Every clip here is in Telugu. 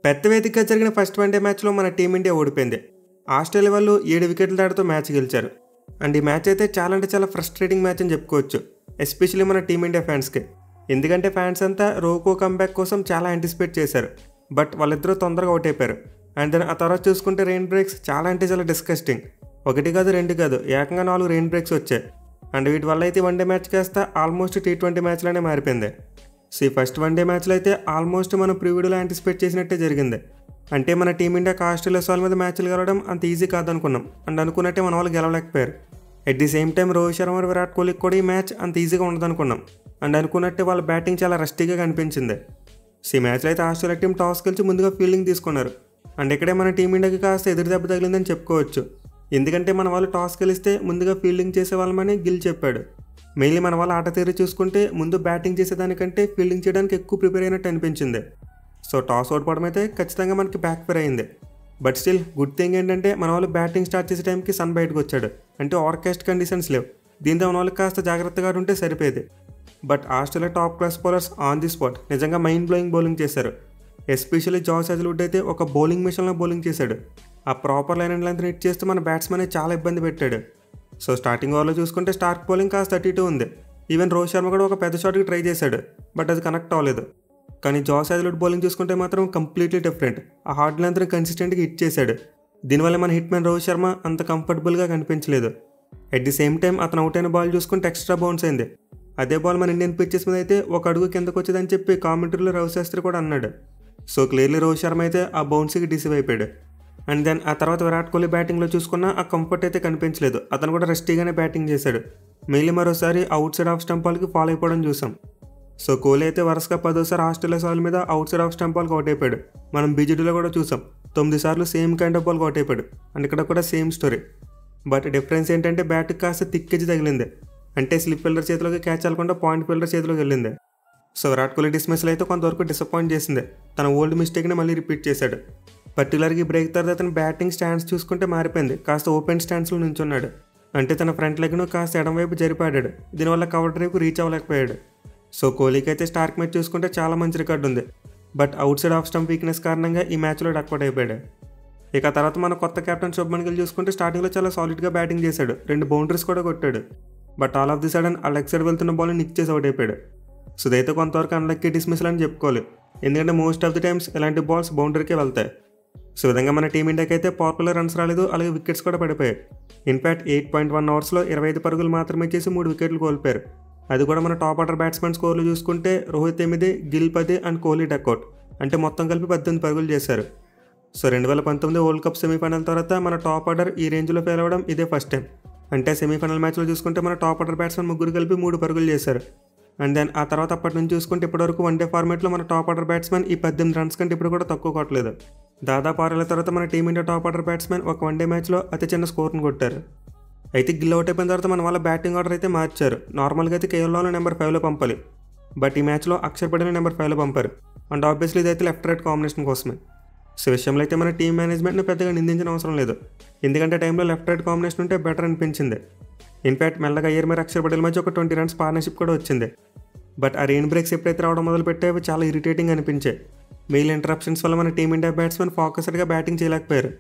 పెద్ద వేదికగా జరిగిన ఫస్ట్ వన్డే మ్యాచ్లో మన టీమిండియా ఓడిపోయింది. ఆస్ట్రేలియా వాళ్ళు 7 వికెట్ల తేడాతో మ్యాచ్ గెలిచారు. అండ్ ఈ మ్యాచ్ అయితే చాలా ఫ్రస్ట్రేటింగ్ మ్యాచ్ అని చెప్పుకోవచ్చు, ఎస్పెషల్లీ మన టీమిండియా ఫ్యాన్స్కి. ఎందుకంటే ఫ్యాన్స్ అంతా రోకో కంబ్యాక్ కోసం చాలా యాంటిసిపేట్ చేశారు, బట్ వాళ్ళిద్దరూ తొందరగా అవుట్ అయిపోయారు. అండ్ దెన్ ఆ తర్వాత చూసుకుంటే రెయిన్ బ్రేక్స్ చాలా డిస్కస్టింగ్. 1 కాదు 2 కాదు, ఏకంగా 4 రెయిన్ బ్రేక్స్ వచ్చాయి. అండ్ వీటి వల్ల అయితే వన్డే మ్యాచ్ కాస్త ఆల్మోస్ట్ T20 మ్యాచ్లోనే మారిపోయింది. ఫస్ట్ వన్డే మ్యాచ్లో అయితే ఆల్మోస్ట్ మనం ప్రివ్యూలో యాంటిసిపేట్ చేసినట్టే జరిగింది. అంటే మన టీమిండియాకి ఆస్ట్రేలియా వాళ్ళ మీద మ్యాచ్లు గెలవడం అంత ఈజీ కాదనుకున్నాం, అండ్ అనుకున్నట్టే మన వాళ్ళు గెలవలేకపోయారు. At the same time Rohit Sharma Virat కోహ్లీకి కూడా ఈ మ్యాచ్ అంత ఈజీగా ఉండదనుకున్నాం, అండ్ అనుకున్నట్టే వాళ్ళ బ్యాటింగ్ చాలా రస్టీగా కనిపించింది. ఈ మ్యాచ్లో అయితే ఆస్ట్రేలియా టీం టాస్ గెలిచి ముందుగా ఫీల్డింగ్ తీసుకున్నారు. అండ్ ఇక్కడే మన టీమిండియాకి కాస్త ఎదురు దెబ్బ తగిలిందని చెప్పుకోవచ్చు. ఎందుకంటే మన వాళ్ళు టాస్ గెలిస్తే ముందుగా ఫీల్డింగ్ చేసే వాళ్ళమని గిల్ చెప్పాడు. మెయిన్లీ మన వాళ్ళ ఆట తీరు చూసుకుంటే ముందు బ్యాటింగ్ చేసేదానికంటే ఫీల్డింగ్ చేయడానికి ఎక్కువ ప్రిపేర్ అయినట్టు అనిపించింది. సో టాస్ ఓడిపోవడం అయితే ఖచ్చితంగా మనకి బ్యాక్ ఫైర్ అయింది. బట్ స్టిల్ గుడ్ థింగ్ ఏంటంటే మన వాళ్ళు బ్యాటింగ్ స్టార్ట్ చేసే టైంకి సన్ బయటకు వచ్చాడు, అంటే ఓవర్కాస్ట్ కండిషన్స్ లేవు. దీంతో మన వాళ్ళకి కాస్త జాగ్రత్తగా ఉంటే సరిపోయేది. But Australia top class bowlers on the spot నిజంగా మైండ్ బ్లోయింగ్ బౌలింగ్ చేశారు. ఎస్పెషల్లీ జాస్ హేజల్వుడ్ అయితే ఒక బౌలింగ్ మిషన్లో బౌలింగ్ చేశాడు. ఆ proper line and length hit చేస్తే మన బ్యాట్స్మెన్ చాలా ఇబ్బంది పెట్టాడు. సో స్టార్టింగ్ ఓవర్లో చూసుకుంటే స్టార్క్ బౌలింగ్ కాస్త 32 ఉంది. ఈవెన్ రోహిత్ శర్మ కూడా ఒక పెద్ద షాట్కి ట్రై చేశాడు, బట్ అది కనెక్ట్ అవ్వలేదు. కానీ జాస్ హేజల్వుడ్ బౌలింగ్ చూసుకుంటే మాత్రం కంప్లీట్లీ డిఫరెంట్. ఆ హార్డ్ లెంత్ని కన్సిస్టెంట్గా హిట్ చేశాడు. దీనివల్ల మన హిట్ మ్యాన్ రోహిత్ శర్మ అంత కంఫర్టబుల్గా కనిపించలేదు. అట్ ది సేమ్ టైం అతను అవుట్ అయిన బాల్ చూసుకుంటే ఎక్స్ట్రా బౌన్స్ అయింది. అదే బాల్ మన ఇండియన్ పిచ్చెస్ మీద అయితే ఒక అడుగు కిందకు వచ్చేదని చెప్పి కామెంటరీలో రవిశాస్త్రి కూడా అన్నాడు. సో క్లియర్లీ రోహిత్ శర్మ అయితే ఆ బౌన్స్కి డిసీవ్ అయిపోయాడు. అండ్ దెన్ ఆ తర్వాత విరాట్ కోహ్లీ బ్యాటింగ్లో చూసుకున్న ఆ కంఫర్ట్ అయితే కనిపించలేదు. అతను కూడా రెస్టీగానే బ్యాటింగ్ చేశాడు. మెయిన్లీ మరోసారి అవుట్ సైడ్ ఆఫ్ స్టంప్ బాల్కి ఫాలో అయిపోవడం చూసాం. సో కోహ్లీ అయితే వరుసగా 10వ ఆస్ట్రేలియా వాళ్ళ మీద అవుట్ సైడ్ ఆఫ్ స్టంప్ బాల్కి అవుట్ అయిపోయాడు. మనం బీజేడీలో కూడా చూసాం, 9 సార్లు సేమ్ కైండ్ ఆఫ్ బాల్కి అవుట్ అయిపోయాడు. అండ్ ఇక్కడ కూడా సేమ్ స్టోరీ. బట్ డిఫరెన్స్ ఏంటంటే బ్యాట్కి కాస్త తిక్కేజ్ తగిలింది, అంటే స్లిప్ ఫీల్డర్ చేతిలోకి క్యాచ్ అవ్వకుండా పాయింట్ ఫీల్డర్ చేతిలోకి వెళ్ళింది. సో విరాట్ కోహ్లీ డిస్మిస్లో అయితే కొంతవరకు డిసప్పాయింట్ చేసింది. తన ఓల్డ్ మిస్టేక్ని మళ్ళీ రిపీట్ చేశాడు. పర్టికులర్గా ఈ బ్రేక్ తర్వాత అతను బ్యాటింగ్ స్టాండ్స్ చూసుకుంటే మారిపోయింది. కాస్త ఓపెన్ స్టాండ్స్లో నుంచున్నాడు, అంటే తన ఫ్రంట్ లెగ్ను కాస్త ఎడం వైపు జరిపాడాడు. దీనివల్ల కవర్ డ్రైవ్కు రీచ్ అవ్వలేకపోయాడు. సో కోహ్లీకి అయితే స్టార్క్ మ్యాచ్ చూసుకుంటే చాలా మంచి రికార్డు ఉంది, but out side off stump weakness కారణంగా ఈ మ్యాచ్లో డక్అవుట్ అయిపోయాడు. ఇక తర్వాత మన కొత్త కెప్టెన్ శుభ్మన్ గిల్ చూసుకుంటే స్టార్టింగ్లో చాలా సాలిడ్గా బ్యాటింగ్ చేశాడు, 2 బౌండరీస్ కూడా కొట్టాడు. But all of the sudden ఆ లెగ్ సైడ్ వెళ్తున్న బాల్ని నిక్ చేసి అవుట్ అయిపోయాడు. సో ఇదైతే కొంతవరకు అన్లక్కీ డిస్మిస్ల్ అని చెప్పుకోవాలి, ఎందుకంటే మోస్ట్ ఆఫ్ ది టైమ్స్ ఇలాంటి బాల్స్ బౌండరీకే వెళ్తాయి. సో విధంగా మన టీమిండియాకి అయితే పవర్ఫుల్ రన్స్ రాలేదు, అలాగే వికెట్స్ కూడా పడిపోయాయి. ఇన్ఫ్యాక్ట్ 8.1 ఓవర్స్లో 25 పరుగులు మాత్రమే చేసి 3 వికెట్లు కోల్పోయారు. అది కూడా మన టాప్ ఆర్డర్ బ్యాట్స్మెన్ స్కోర్లు చూసుకుంటే రోహిత్ 8, గిల్ 10 అండ్ కోహ్లీ డక్అవుట్, అంటే మొత్తం కలిపి 18 పరుగులు చేశారు. సో 2019 వరల్డ్ కప్ సెమీఫైనల్ తర్వాత మన టాప్ ఆర్డర్ ఈ రేంజ్లో ఫెయిల్ అవ్వడం ఇదే ఫస్ట్ టైం. అంటే సెమీఫైనల్ మ్యాచ్లో చూసుకుంటే మన టాప్ ఆర్డర్ బ్యాట్స్మెన్ 3 కలిపి 3 పరుగులు చేశారు. అండ్ దెన్ ఆ తర్వాత అప్పటి నుంచి చూసుకుంటే ఇప్పటివరకు వన్డే ఫార్మాట్లో మన టాప్ ఆర్డర్ బ్యాట్స్మెన్ ఈ 18 రన్స్ కంటే ఇప్పుడు కూడా తక్కువ కొట్టలేదు. దాదాపు 6 ఏళ్ల తర్వాత మన టీమిండియా టాప్ ఆర్డర్ బ్యాట్స్మెన్ ఒక వన్డే మ్యాచ్లో అతి చిన్న స్కోర్ను కొట్టారు. అయితే గిల్ అవుట్ అయిపోయిన తర్వాత మన వాళ్ళ బ్యాటింగ్ ఆర్డర్ అయితే మార్చారు. నార్మల్గా అయితే కేఎల్ రాహుల్ నెంబర్ 5లో పంపాలి, బట్ ఈ మ్యాచ్లో అక్షర్ పటేల్ నెంబర్ 5లో పంపారు. అండ్ ఆబ్వియస్లీ ఇదైతే లెఫ్ట్ రైట్ కాంబినేషన్ కోసమే. సో విషయంలో అయితే మన టీం మేనేజ్మెంట్ని పెద్దగా నిందించిన అవసరం లేదు, ఎందుకంటే టైంలో లెఫ్ట్ రైట్ కాంబినేషన్ ఉంటే బెటర్ అనిపించింది. ఇన్ఫ్యాక్ట్ మెల్లగా అయ్యర్ మరి అక్షర్ పటేల్ మధ్య ఒక 20 రన్స్ పార్ట్నర్షిప్ కూడా వచ్చింది. బట్ ఆ రెయిన్ బ్రేక్స్ ఎప్పుడైతే రావడం మొదలు పెట్టావో చాలా ఇరిటేటింగ్ అనిపించాయి. మెయిల్ ఇంటరప్షన్స్ వల్ల మన టీమిండియా బ్యాట్స్మెన్ ఫోకస్డ్గా బ్యాటింగ్ చేయలేకపోయారు.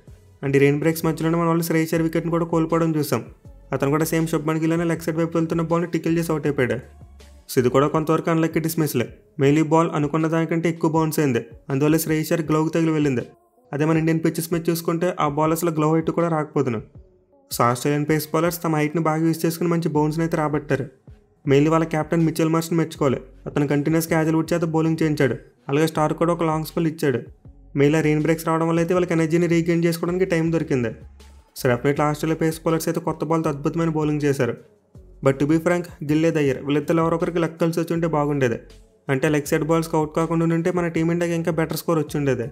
అండ్ ఈ రెయిన్ బ్రేక్స్ మధ్యలోనే మన వాళ్ళు శ్రేయస్ అయ్యర్ వికెట్ని కూడా కోల్పోవడం చూసాం. అతను కూడా సేమ్ శుభ్మన్ గిల్లోనే లెగ్ సైడ్ వైపు వెళ్తున్న బాల్ని టికిల్ చేసి అవుట్ అయిపోయాడు. సో ఇది కూడా కొంతవరకు అన్లక్కీ డిస్మిస్లే. మెయిల్ ఈ బాల్ అనుకున్న దానికంటే ఎక్కువ బౌన్స్ అయింది, అందువల్ల శ్రేయస్ అయ్యర్ గ్లౌకి తగిలి వెళ్ళింది. అదే మన ఇండియన్ పిచ్చెస్ మీద చూసుకుంటే ఆ బాల్ అసలు గ్లౌ హైట్ కూడా రాకపోతున్నాం. సో ఆస్ట్రేలియన్ పేస్ బౌలర్స్ తమ హైట్ని బాగా యూజ్ చేసుకుని మంచి బౌన్స్ని అయితే రాబట్టారు. మెయిన్లీ వాళ్ళ కెప్టెన్ మిచెల్ మార్ష్ని మెచ్చుకోవాలి. అతను కంటిన్యూస్గా హేజల్వుడ్ చేత బౌలింగ్ చేయించాడు, అలాగే స్టార్ కూడా ఒక లాంగ్ స్పెల్ ఇచ్చాడు. మెయిన్గా రెయిన్ బ్రేక్స్ రావడం వల్ల అయితే వాళ్ళకి ఎనర్జీని రీగెయిన్ చేసుకోవడానికి టైం దొరికింది. So definitely Australia pace bowlers అయితే కొత్త బాల్తో అద్భుతమైన బౌలింగ్ చేశారు. But to be frank, Gill Iyer వీళ్ళిద్దరు ఎవరొకరికి లెక్క కలిసి వచ్చి ఉంటే బాగుండేది. అంటే లెగ్ సైడ్ బాల్స్కి అవుట్ కాకుండా ఉంటే మన టీమిండియాకి ఇంకా బెటర్ స్కోర్ వచ్చి ఉండేది.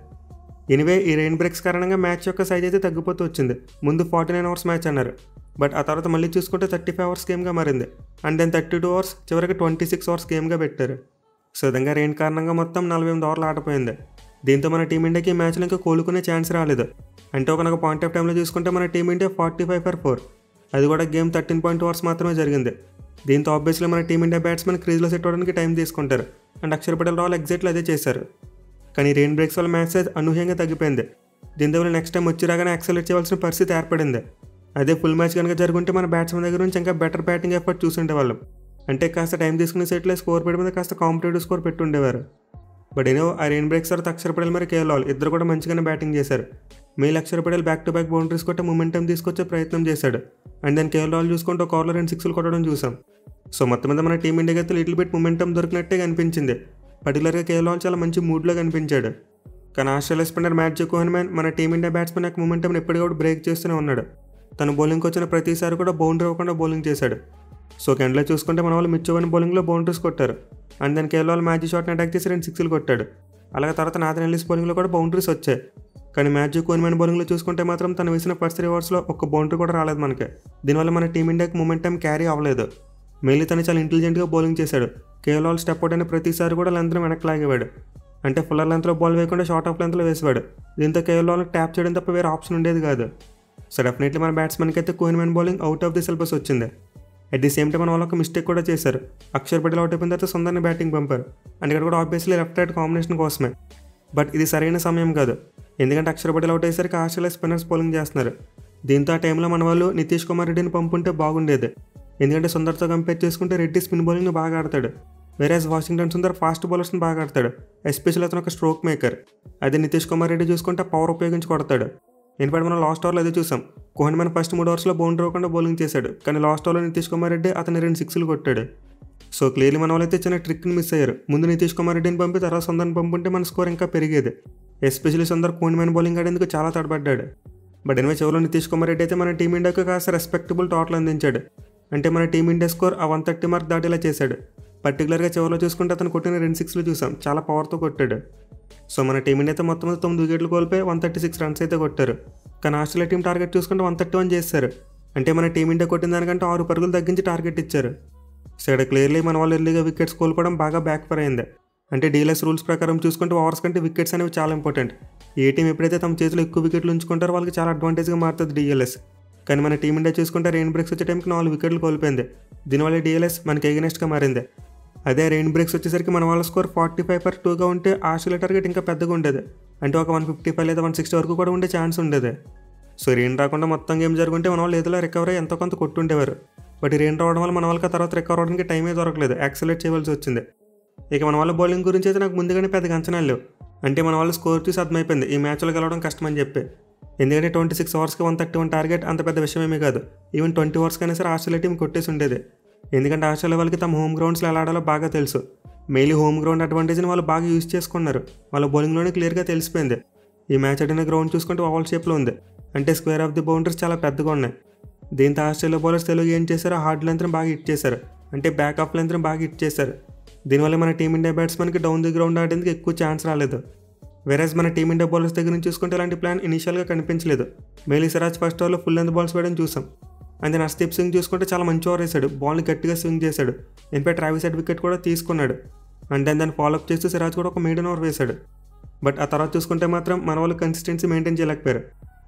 ఎనివే ఈ రెయిన్ బ్రేక్స్ కారణంగా మ్యాచ్ యొక్క సైజ్ అయితే తగ్గిపోతూ వచ్చింది. ముందు 49 అవర్స్ మ్యాచ్ అన్నారు, బట్ ఆ తర్వాత మళ్ళీ చూసుకుంటే 35 అవర్స్ గేమ్గా మారింది. అండ్ దెన్ 32 అవర్స్, చివరికి 26 అవర్స్ గేమ్గా పెట్టారు. సో విధంగా రెయిన్ కారణంగా మొత్తం 48 ఓవర్లు ఆటపోయింది. దీంతో మన టీమిండియాకి ఈ మ్యాచ్లో ఇంకా కోలుకునే ఛాన్స్ రాలేదు. అంటే ఒక పాయింట్ ఆఫ్ టైంలో చూసుకుంటే మన టీమిండియా 45 for 4, అది కూడా గేమ్ 13.2 అవర్స్ మాత్రమే జరిగింది. దీంతో ఆబ్వియస్లీ మన టీమిండియా బ్యాట్స్మెన్ క్రీజ్లో సెట్ అవ్వడానికి టైం తీసుకుంటారు. అండ్ అక్షర్ పటేల్ రాహుల్ ఎగ్జాక్ట్లీ అదే చేశారు. కానీ రెయిన్ బ్రేక్స్ వల్ల మ్యాచ్ సైజ్ అనూహ్యంగా తగ్గిపోయింది. దీంతో నెక్స్ట్ టైం వచ్చి రాగానే యాక్సలరేట్ చేయవలసిన పరిస్థితి ఏర్పడింది. అదే ఫుల్ మ్యాచ్ కనుక జరుగుంటే మన బ్యాట్స్మెన్ దగ్గర నుంచి ఇంకా బెటర్ బ్యాటింగ్ ఎఫర్ట్ చూసుండే వాళ్ళం. అంటే కాస్త టైం తీసుకునే సెట్లో స్కోర్ పెట్టి మీద కాస్త కాంపిటేటివ్ స్కోర్ పెట్టుండేవారు. బట్ ఏదో ఆ రెయిన్ బ్రేక్స్ తర్వాత అక్షర్ పటేల్ మరి కేఎల్ రాహుల్ ఇద్దరు కూడా మంచిగానే బ్యాటింగ్ చేశారు. మేల్ Axar Patel back to back boundaries కొట్టే మొమెంటం తీసుకొచ్చే ప్రయత్నం చేశాడు. అండ్ దెన్ కేఎల్ రాహుల్ చూసుకుంటే ఒక ఓవర్లో 2 సిక్స్లు కొట్టడం చూసాం. సో మొత్తం మీద మన టీమిండియాకి అయితే లిటిల్ బిట్ మొమెంటం దొరికినట్టే కనిపించింది. పర్టికులర్గా కేఎల్ రాహుల్ చాలా మంచి మూడ్లో కనిపించాడు. కానీ ఆస్ట్రేలియా స్పిన్నర్ మ్యాథ్యూ కుహన్మ్యాన్ మన టీమిండియా బ్యాట్స్మెన్ యొక్క మొమెంటం ఎప్పటికప్పుడు బ్రేక్ చేస్తూనే ఉన్నాడు. తను బౌలింగ్కి వచ్చిన ప్రతిసారి కూడా బౌండరీ ఇవ్వకుండా బౌలింగ్ చేశాడు. సో ఎండ్లో చూసుకుంటే మన వాళ్ళు మిచ్చోవన్ బౌలింగ్లో బౌండరీస్ కొట్టారు. And then KL Rahul Matthew షాట్ని అటాక్ చేసి 2 సిక్స్లు కొట్టాడు. అలాగే తర్వాత నాథన్ ఎల్లిస్ బౌలింగ్లో కూడా బౌండరీస్ వచ్చాయి. కానీ మ్యాథ్యూ కుహన్మ్యాన్ బౌలింగ్లో చూసుకుంటే మాత్రం తను వేసిన ఫస్ట్ 3 ఓవర్స్లో ఒక్క బౌండరీ కూడా రాలేదు మనకి. దీనివల్ల మన టీమిండియాకి మొమెంటం క్యారీ అవ్వలేదు. మెయిన్లీ తను చాలా ఇంటెలిజెంట్గా బౌలింగ్ చేశాడు. కేఎల్ రాహుల్ స్టెప్ అవుట్ అయిన ప్రతిసారి కూడా లెంత్ను వెనక్కి లాగేవాడు. అంటే ఫుల్లర్ లెంత్లో బాల్ వేయకుండా షార్ట్ ఆఫ్ లెంత్లో వేసేవాడు. దీంతో కేఎల్ రాహుల్ ట్యాప్ చేయడం తప్ప వేరే ఆప్షన్ ఉండేది కాదు. సో డెఫినెట్లీ మన బ్యాట్స్మెన్కి అయితే Kuhnemann bowling out of the syllabus వచ్చింది. అట్ ది సేమ్ టైం మన వాళ్ళు ఒక మిస్టేక్ కూడా చేశారు. అక్షర్ పటేల్ అవుట్ అయిపోయిన తర్వాత సుందర్ని బ్యాటింగ్ పంపారు. అండ్ ఇక్కడ కూడా ఆబ్వియస్లీ లెఫ్ట్ రైట్ కాంబినేషన్ కోసమే. బట్ ఇది సరైన సమయం కాదు. ఎందుకంటే అక్షర్ పటేల్ అవుట్ అయ్యేసరికి ఆస్ట్రేలియా స్పిన్నర్స్ బౌలింగ్ చేస్తున్నారు. దీంతో ఆ టైంలో మన వాళ్ళు నితీష్ కుమార్ రెడ్డిని పంపుంటే బాగుండేది. ఎందుకంటే సుందర్తో కంపేర్ చేసుకుంటే రెడ్డి స్పిన్ బౌలింగ్ని బాగా ఆడతాడు. వేరేస్ వాషింగ్టన్ సుందర్ ఫాస్ట్ బౌలర్స్ని బాగా ఆడతాడు. ఎస్పెషల్లీ అతను ఒక స్ట్రోక్ మేకర్. అదే నితీష్ కుమార్ రెడ్డి చూసుకుంటే పవర్ ఉపయోగించి కొడతాడు. ఎందుకంటే మనం లాస్ట్ ఓవర్లో అదే చూసాం. కుహన్మ్యాన్ ఫస్ట్ 3 ఓవర్స్లో బౌండరీ ఇవ్వకుండా బౌలింగ్ చేశాడు. కానీ లాస్ట్ ఓవర్లో నితీష్ కుమార్ రెడ్డి అతని 2 సిక్స్లు కొట్టాడు. సో క్లియర్లీ మన వాళ్ళైతే చిన్న ట్రిక్ని మిస్ అయ్యారు. ముందు నితీష్ కుమార్ రెడ్డిని పంపి తర్వాత సుందర్ని పంపుంటే మన స్కోర్ ఇంకా పెరిగేది. ఎస్పెషల్లీ సుందర్ కుహన్మ్యాన్ బౌలింగ్ ఆడేందుకు చాలా తడబడ్డాడు. బట్ ఎనివే చివరిలో నితీష్ కుమార్ రెడ్డి అయితే మన టీమిండియాకు కాస్త రెస్పెక్టబుల్ టోటల్ అందించాడు. అంటే మన టీమిండియా స్కోర్ ఆ 130 మార్క్ దాటేలా చేశాడు. పర్టికులర్గా చివరిలో చూసుకుంటే అతను కొట్టిన 2 సిక్స్లు చూసాం, చాలా పవర్తో కొట్టాడు. సో మన టీమిండియా అయితే మొత్తం 9 వికెట్లు కోల్పోయి 136 రన్స్ అయితే కొట్టారు. కానీ ఆస్ట్రేలియా టీం టార్గెట్ చూసుకుంటే 131 చేశారు. అంటే మన టీమిండియా కొట్టిన దానికంటే 6 పరుగులు తగ్గించి టార్గెట్ ఇచ్చారు. సో ఇక్కడ క్లియర్లీ మన వాళ్ళు ఎర్లీగా వికెట్స్ కోల్పోవడం బాగా బ్యాక్ ఫైర్ అయింది. అంటే డీలెస్ రూల్స్ ప్రకారం చూసుకుంటే ఓవర్స్ కంటే వికెట్స్ అనేవి చాలా ఇంపార్టెంట్. ఏ టీం ఎప్పుడైతే తమ చేతిలో ఎక్కువ వికెట్లు ఉంచుకుంటారో వాళ్ళకి చాలా అడ్వాంటేజ్గా మారుతుంది డిఎల్ఎస్. కానీ మన టీమిండియా చూసుకుంటే రెయిన్ బ్రేక్స్ వచ్చే టైంకి 4 వికెట్లు కోల్పోయింది. దీనివల్ల డిఎల్ఎస్ మనకి ఎగనెస్ట్గా మారింది. అదే రెయిన్ బ్రేక్స్ వచ్చేసరికి మన వాళ్ళ స్కోర్ 45/2గా ఉంటే ఆస్ట్రేలియా టార్గెట్ ఇంకా పెద్దగా ఉండేది. అంటే ఒక 155 లేదా 160 వరకు కూడా ఉండే ఛాన్స్ ఉండేది. సో రెయిన్ రాకుండా మొత్తం గేమ్ జరుగుంటే మన వాళ్ళు ఏదో రికవర్ అయ్యి ఎంతో కొంత కొట్టుండేవారు. బట్ రెయిన్ రావడం వల్ల మన వాళ్ళకి తర్వాత రికవర్ అవడానికి టైమే దొరకలేదు, యాక్సలేట్ చేయవలసి వచ్చింది. ఇక మన వాళ్ళ బౌలింగ్ గురించి అయితే నాకు ముందుగానే పెద్దగా అంచనాలు లేవు. అంటే మన వాళ్ళ స్కోర్ చూసి అర్థమైపోయింది ఈ మ్యాచ్లో గెలవడం కష్టమని చెప్పి. ఎందుకంటే 26 ఓవర్స్కి 131 టార్గెట్ అంత పెద్ద విషయమేమీ కాదు. ఈవెన్ 20 ఓవర్స్కైనా సరే ఆస్ట్రేలియా టీం కొట్టేసి ఉండేది. ఎందుకంటే ఆస్ట్రేలియా వాళ్ళకి తమ హోమ్ గ్రౌండ్స్లో ఎలా ఆడాలో బాగా తెలుసు. మెయిన్లీ హోమ్ గ్రౌండ్ అడ్వాంటేజ్ని వాళ్ళు బాగా యూజ్ చేసుకున్నారు. వాళ్ళ బౌలింగ్లోనే క్లియర్గా తెలిసిపోయింది. ఈ మ్యాచ్ ఆడిన గ్రౌండ్ చూసుకుంటే ఓవల్ షేప్లో ఉంది. అంటే స్క్వేర్ ఆఫ్ ది బౌండరీస్ చాలా పెద్దగా ఉన్నాయి. దీంతో ఆస్ట్రేలియా బౌలర్స్ తెలుగు ఏం చేశారో హార్డ్ లెంత్ని బాగా హిట్ చేశారు. అంటే బ్యాక్ ఆఫ్ లెంత్ని బాగా హిట్ చేశారు. దీనివల్ల మన టీమిండియా బ్యాట్స్మెన్కి డౌన్ ది గ్రౌండ్ ఆడేందుకు ఎక్కువ ఛాన్స్ రాలేదు. వేరేస్ మన టీమిండియా బౌలర్స్ దగ్గర నుంచి చూసుకుంటే ఇలాంటి ప్లాన్ ఇనిషియల్గా కనిపించలేదు. మేలీ సిరాజ్ ఫస్ట్ ఓవర్లో ఫుల్ లెంత్ బాల్స్ వేయడం చూసాం. అండ్ హర్షదీప్ సింగ్ చూసుకుంటే చాలా మంచి ఓవర్ వేశాడు, బాల్ని గట్టిగా స్వింగ్ చేశాడు. ఇన్ఫాక్ట్ ట్రావిస్ హెడ్ వికెట్ కూడా తీసుకున్నాడు. అండ్ దాన్ని ఫాలోఅప్ చేస్తూ సిరాజ్ కూడా ఒక మీడియం ఓవర్ వేశాడు. బట్ ఆ తర్వాత చూసుకుంటే మాత్రం మన వాళ్ళు కన్సిస్టెన్సీ మెయింటైన్ చేయలేకపోయారు.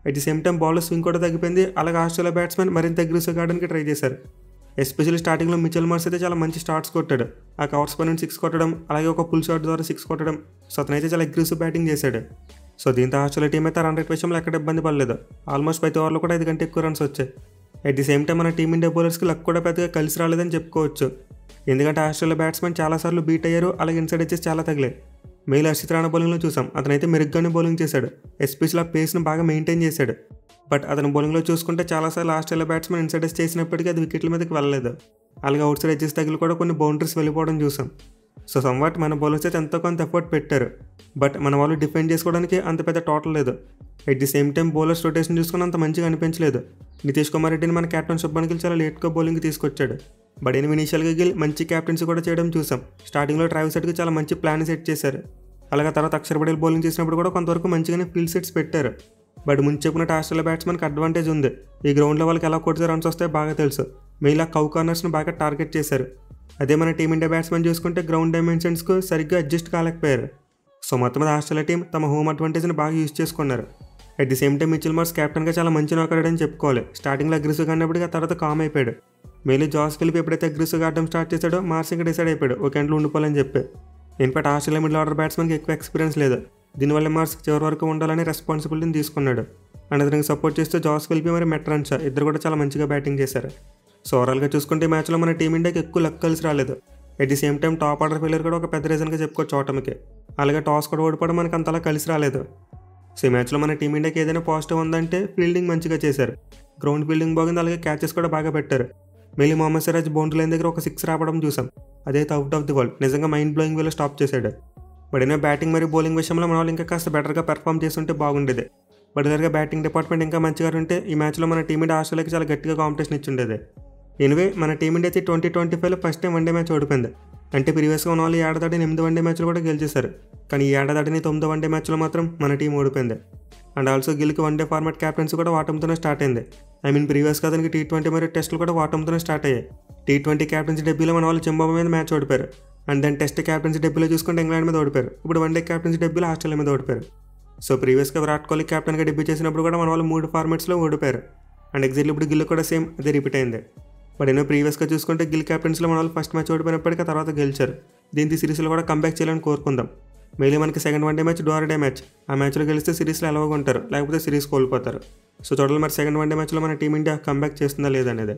At the same time ball swing కూడా తగ్గిపోయింది. అలాగే ఆస్ట్రేలియా బ్యాట్స్మెన్ మరింత అగ్రెసివ్గా ఆడడానికి ట్రై చేశారు. ఎస్పెషల్లీ స్టార్టింగ్లో మిచెల్ మార్ష్ అయితే చాలా మంచి స్టార్ట్స్ కొట్టాడు. ఆ కవర్స్ పైన 6 కొట్టడం, అలాగే ఒక పుల్ షాట్ ద్వారా 6 కొట్టడం. సో అతనైతే చాలా అగ్రెసివ్ బ్యాటింగ్ చేశాడు. సో దీంతో ఆస్ట్రేలియా టీం అయితే రన్ రేట్ విషయంలో ఎక్కడ ఇబ్బంది పడలేదు. ఆల్మోస్ట్ 10 ఓవర్లో కూడా 5 కంటే ఎక్కువ రన్స్ వచ్చాయి. అట్ ది సేమ్ టైం మన టీమిండియా బౌలర్స్కి లక్ కూడా పెద్దగా కలిసి రాలేదని చెప్పుకోవచ్చు. ఎందుకంటే ఆస్ట్రేలియా బ్యాట్స్మెన్ చాలాసార్లు బీట్ అయ్యారు, అలాగే ఇన్సైడ్ వచ్చేసి చాలా తగిలాయి. మెయిల్ హర్షిత్ రాణా బౌలింగ్లో చూసాం, అతనైతే మెరుగ్గానే బౌలింగ్ చేశాడు. ఎస్పెషల్ ఆ పేస్ను బాగా మెయింటైన్ చేశాడు. బట్ అతని బౌలింగ్లో చూసుకుంటే చాలాసార్లు ఆస్ట్రేలియా బ్యాట్స్మెన్ ఇన్సైడ్ చేసినప్పటికీ అది వికెట్ల మీదకి వెళ్ళలేదు. అలాగే అవుట్ సైడ్ ఎడ్జెస్ తగిలి కూడా కొన్ని బౌండరీస్ వెళ్ళిపోవడం చూసాం. సో సమ్వాట్ మన బౌలర్స్ అయితే ఎంతో కొంత ఎఫర్ట్ పెట్టారు. బట్ మన వాళ్ళు డిఫెండ్ చేసుకోవడానికి అంత పెద్ద టోటల్ లేదు. At the same time bowlers rotation చూసుకుని అంత మంచిగా అనిపించలేదు. నితీష్ కుమార్ రెడ్డిని మన కెప్టెన్ శుభ్మన్ గిల్ చాలా లేట్గా బౌలింగ్ తీసుకొచ్చాడు. బట్ ఇనిషియల్గా గిల్ మంచి క్యాప్టెన్సీ కూడా చేయడం చూసాం. స్టార్టింగ్లో ట్రావిస్ హెడ్కి చాలా మంచి ప్లాన్ సెట్ చేశారు. అలాగే తర్వాత అక్షర్ పటేల్ బౌలింగ్ చేసినప్పుడు కూడా కొంతవరకు మంచిగానే ఫీల్డ్ సెట్స్ పెట్టారు. బట్ ముందు చెప్పినట్టు ఆస్ట్రేలియా బ్యాట్స్మెన్కి అడ్వాంటేజ్ ఉంది. ఈ గ్రౌండ్లో వాళ్ళకి ఎలా కొడితే రన్స్ వస్తాయో బాగా తెలుసు. మెయిన్గా కౌ కార్నర్స్ని బాగా టార్గెట్ చేశారు. అదే మన టీమిండియా బ్యాట్స్మెన్ చూసుకుంటే గ్రౌండ్ డైమెన్షన్స్కు సరిగ్గా అడ్జస్ట్ కాలేకపోయారు. సో మొత్తం మీద ఆస్ట్రేలియా టీం తమ హోమ్ అడ్వాంటేజ్ని బాగా యూజ్ చేసుకున్నారు. At the same time Mitchell Marsh కెప్టెన్గా చాలా మంచి నాకడాడని చెప్పుకోవాలి. స్టార్టింగ్లో అగ్రెసివ్గా అన్నప్పటికీ ఆ తర్వాత కామ్ అయిపోయాడు. మెయిన్లీ జాస్ ఫిలిప్ ఎప్పుడైతే అగ్రెసివ్గా ఆడడం స్టార్ట్ చేశాడో మార్ష్ ఇంకా డిసైడ్ అయిపోయాడు ఒక ఎంట్లో ఉండిపోవాలని చెప్పి. ఇన్ఫాక్ట్ ఆస్ట్రేలియా మిడిల్ ఆర్డర్ బ్యాట్స్మెన్కి ఎక్కువ ఎక్స్పీరియన్స్ లేదు. దీనివల్ల మార్క్స్ చివరి వరకు ఉండాలని రెస్పాన్సిబిలిటీని తీసుకున్నాడు. అండ్ అతనికి సపోర్ట్ చేస్తూ జాస్ ఫిలిపి మరి మెట్ రన్షా ఇద్దరు కూడా చాలా మంచిగా బ్యాటింగ్ చేశారు. సో ఓవరాల్గా చూసుకుంటే ఈ మ్యాచ్లో మన టీమిండియాకి ఎక్కువ లక్ కలిసి రాలేదు. At the same time top order failure కూడా ఒక పెద్ద రీజన్గా చెప్పుకోవచ్చు ఓటమికి. అలాగే టాస్ కూడా ఓడిపోవడం మనకు అంతలా కలిసి రాలేదు. సో ఈ మ్యాచ్లో మన టీమిండియాకి ఏదైనా పాజిటివ్ ఉందంటే ఫీల్డింగ్ మంచిగా చేశారు. గ్రౌండ్ ఫీల్డింగ్ బాగుంది, అలాగే క్యాచెస్ కూడా బాగా పెట్టారు. మళ్ళీ మొహమ్మద్ సిరాజ్ బౌండరీ లైన్ దగ్గర ఒక 6 రావడం చూసాం. అదైతే అవుట్ ఆఫ్ ది వరల్డ్, నిజంగా మైండ్ బ్లోయింగ్ వేలో స్టాప్ చేశాడు. బట్ అయినా బ్యాటింగ్ మరియు బౌలింగ్ విషయంలో మన వాళ్ళు ఇంకా కాస్త బెటర్గా పెర్ఫామ్ చేస్తుంటే బాగుండేది. పర్టికులర్గా బ్యాటింగ్ డిపార్ట్మెంట్ ఇంకా మంచిగా ఉంటే ఈ మ్యాచ్లో మన టీమిండియా ఆస్ట్రేలియాకి చాలా గట్టిగా కాంపిటీషన్ ఇచ్చిండేది. ఎనివే మన టీమిండియా అయితే 2025లో ఫస్ట్ టైం వన్డే మ్యాచ్ ఓడిపోయింది. అంటే ప్రీవియస్గా ఉన్న వాళ్ళు ఏడాది 8 వన్డే మ్యాచ్లు కూడా గెలిచేశారు. కానీ ఈ ఏడాది 9 వన్డే మ్యాచ్లో మాత్రం మన టీం ఓడిపోయింది. అండ్ ఆల్సో గిల్కి వన్డే ఫార్మాట్ క్యాప్టెన్సీ కూడా ఓటమితోనే స్టార్ట్ అయింది. ప్రీవియస్గా అతనికి T20 మరియు టెస్టులు కూడా ఓటమితోనే స్టార్ట్ అయ్యాయి. T20 క్యాప్టెన్సీ డెబ్యూలో మన వాళ్ళు జింబాబ్వే మీద మ్యాచ్ ఓడిపారు. అండ్ దెన్ టెస్ట్ క్యాప్టెన్సీ డెబ్యూలో చూసుకుంటే ఇంగ్లాండ్ మీద ఓడిపారు. ఇప్పుడు వన్డే క్యాప్టెన్సీ డెబ్యూలో ఆస్ట్రేలియా మీద ఓడిపారు. సో ప్రీవియస్గా విరాట్ కోహ్లీ క్యాప్టెన్గా డెబ్యూ చేసినప్పుడు కూడా మన వాళ్ళు 3 ఫార్మాట్స్లో ఓడిపారు. అండ్ ఎగ్జాక్ట్లీ ఇప్పుడు గిల్ కూడా సేమ్ అదే రిపీట్ అయింది. బట్ ఏమో ప్రీవియస్గా చూసుకుంటే గిల్ క్యాప్టెన్సీలో మన వాళ్ళు ఫస్ట్ మ్యాచ్ ఓడిపోయినప్పటికీ ఆ తర్వాత గెలిచారు. దీంతో సిరీస్లో కూడా కంబ్యాక్ చేయాలని కోరుకుందాం. మళ్ళీ మనకి second one day match door day match. ఆ మ్యాచ్లో గెలిస్తే సిరీస్లో ఎలాగో ఉంటారు, లేకపోతే సిరీస్ కోల్పోతారు. సో చూడాలి మరి సెకండ్ వన్డే మ్యాచ్లో మన టీమిండియా కంబ్యాక్ చేస్తుందా లేదనేది.